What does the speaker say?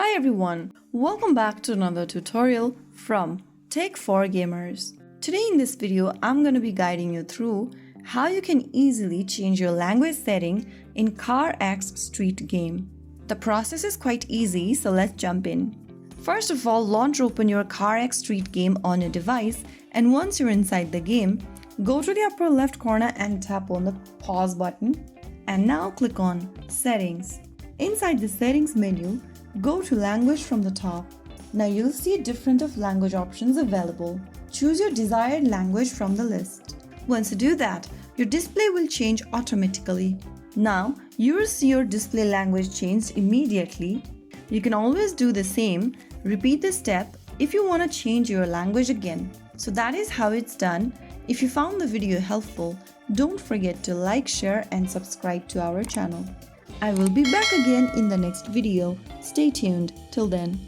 Hi everyone, welcome back to another tutorial from Tech for Gamers. Today in this video, I'm going to be guiding you through how you can easily change your language setting in CarX Street game. The process is quite easy, so let's jump in. First of all, launch open your CarX Street game on your device, and once you're inside the game, go to the upper left corner and tap on the pause button, and now click on Settings. Inside the Settings menu, go to Language from the top. Now you'll see different of language options available. Choose your desired language from the list. Once you do that, your display will change automatically. Now you will see your display language changed immediately. You can always do the same, repeat this step if you want to change your language again. So that is how it's done. If you found the video helpful, don't forget to like, share and subscribe to our channel. I will be back again in the next video. Stay tuned. Till then.